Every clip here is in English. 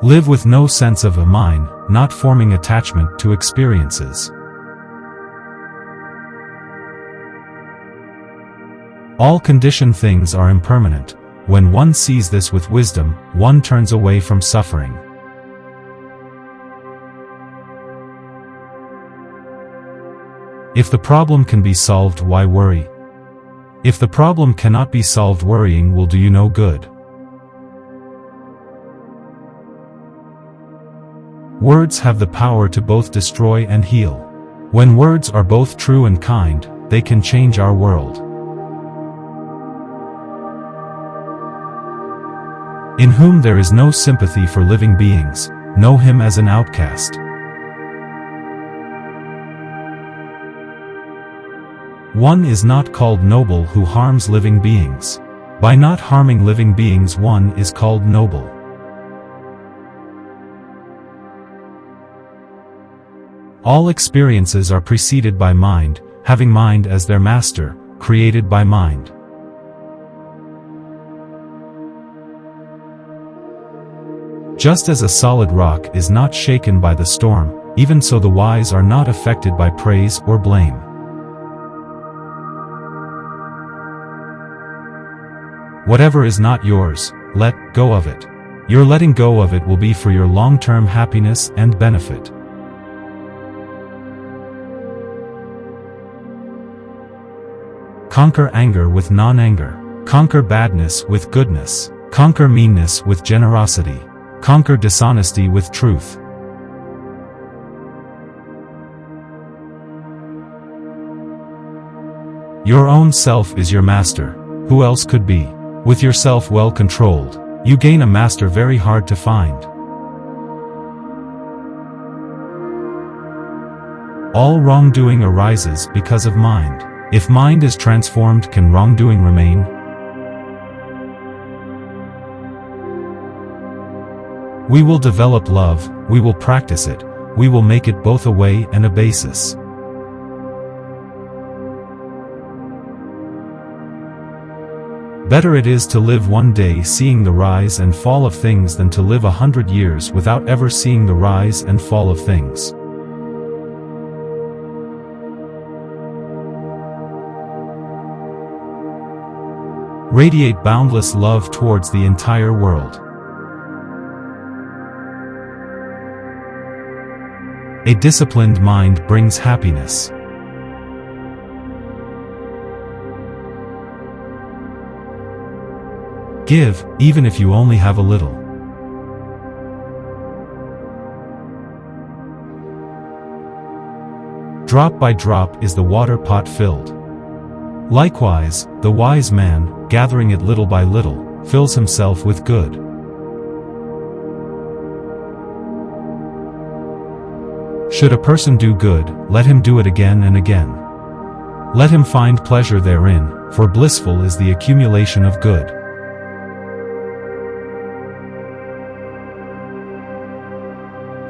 Live with no sense of a mine, not forming attachment to experiences. All conditioned things are impermanent. When one sees this with wisdom, one turns away from suffering. If the problem can be solved, why worry? If the problem cannot be solved, worrying will do you no good. Words have the power to both destroy and heal. When words are both true and kind, they can change our world. In whom there is no sympathy for living beings, know him as an outcast. One is not called noble who harms living beings. By not harming living beings, one is called noble. All experiences are preceded by mind, having mind as their master, created by mind. Just as a solid rock is not shaken by the storm, even so the wise are not affected by praise or blame. Whatever is not yours, let go of it. Your letting go of it will be for your long-term happiness and benefit. Conquer anger with non-anger. Conquer badness with goodness. Conquer meanness with generosity. Conquer dishonesty with truth. Your own self is your master. Who else could be? With yourself well controlled, you gain a master very hard to find. All wrongdoing arises because of mind. If mind is transformed, can wrongdoing remain? We will develop love, we will practice it, we will make it both a way and a basis. Better it is to live one day seeing the rise and fall of things than to live 100 years without ever seeing the rise and fall of things. Radiate boundless love towards the entire world. A disciplined mind brings happiness. Give, even if you only have a little. Drop by drop is the water pot filled. Likewise, the wise man, gathering it little by little, fills himself with good. Should a person do good, let him do it again and again. Let him find pleasure therein, for blissful is the accumulation of good.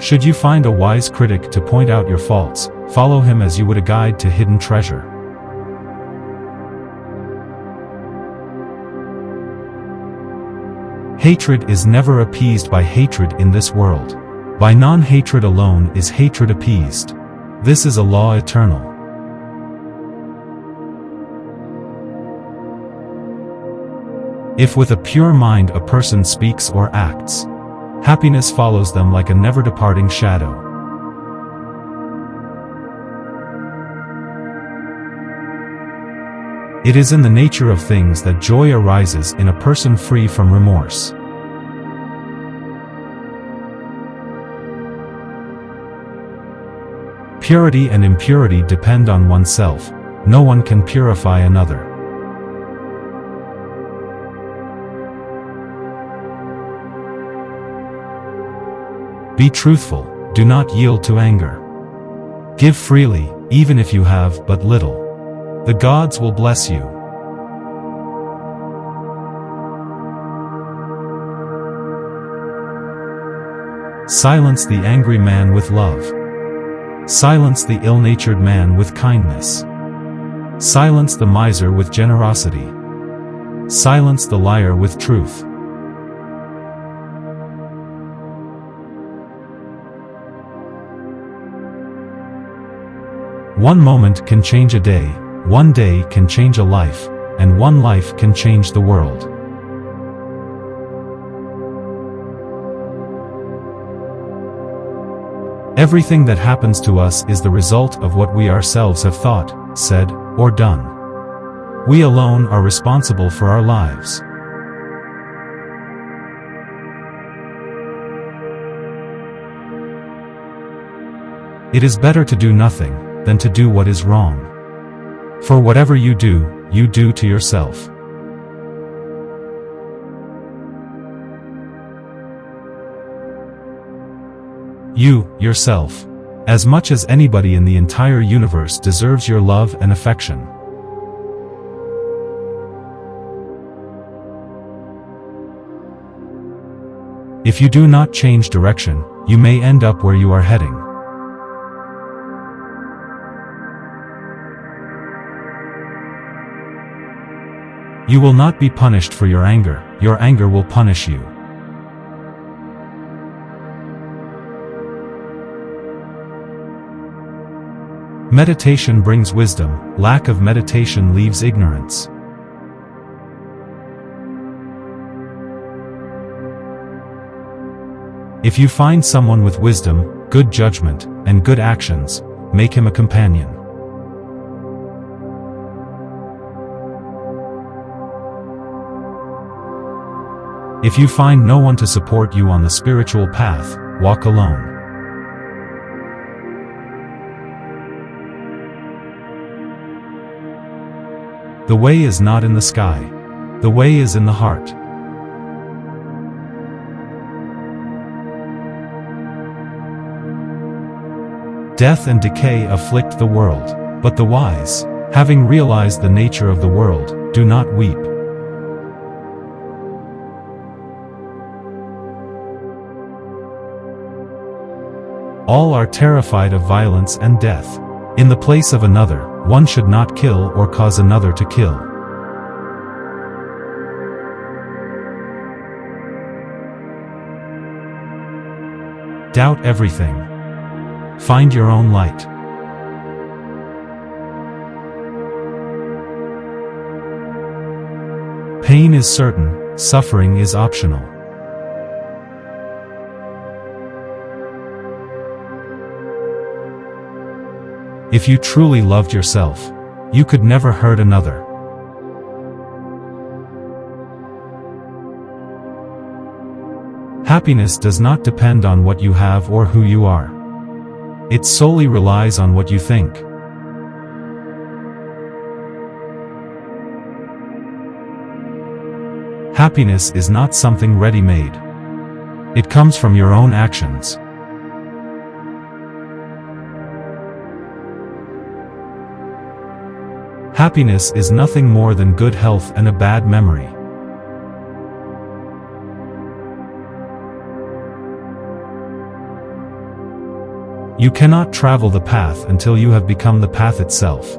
Should you find a wise critic to point out your faults, follow him as you would a guide to hidden treasure. Hatred is never appeased by hatred in this world. By non-hatred alone is hatred appeased. This is a law eternal. If with a pure mind a person speaks or acts, happiness follows them like a never-departing shadow. It is in the nature of things that joy arises in a person free from remorse. Purity and impurity depend on oneself. No one can purify another. Be truthful, do not yield to anger. Give freely, even if you have but little. The gods will bless you. Silence the angry man with love. Silence the ill-natured man with kindness. Silence the miser with generosity. Silence the liar with truth. One moment can change a day, one day can change a life, and one life can change the world. Everything that happens to us is the result of what we ourselves have thought, said, or done. We alone are responsible for our lives. It is better to do nothing than to do what is wrong. For whatever you do to yourself. You, yourself, as much as anybody in the entire universe, deserves your love and affection. If you do not change direction, you may end up where you are heading. You will not be punished for your anger will punish you. Meditation brings wisdom, lack of meditation leaves ignorance. If you find someone with wisdom, good judgment, and good actions, make him a companion. If you find no one to support you on the spiritual path, walk alone. The way is not in the sky. The way is in the heart. Death and decay afflict the world, but the wise, having realized the nature of the world, do not weep. All are terrified of violence and death. In the place of another, one should not kill or cause another to kill. Doubt everything. Find your own light. Pain is certain, suffering is optional. If you truly loved yourself, you could never hurt another. Happiness does not depend on what you have or who you are. It solely relies on what you think. Happiness is not something ready-made. It comes from your own actions. Happiness is nothing more than good health and a bad memory. You cannot travel the path until you have become the path itself.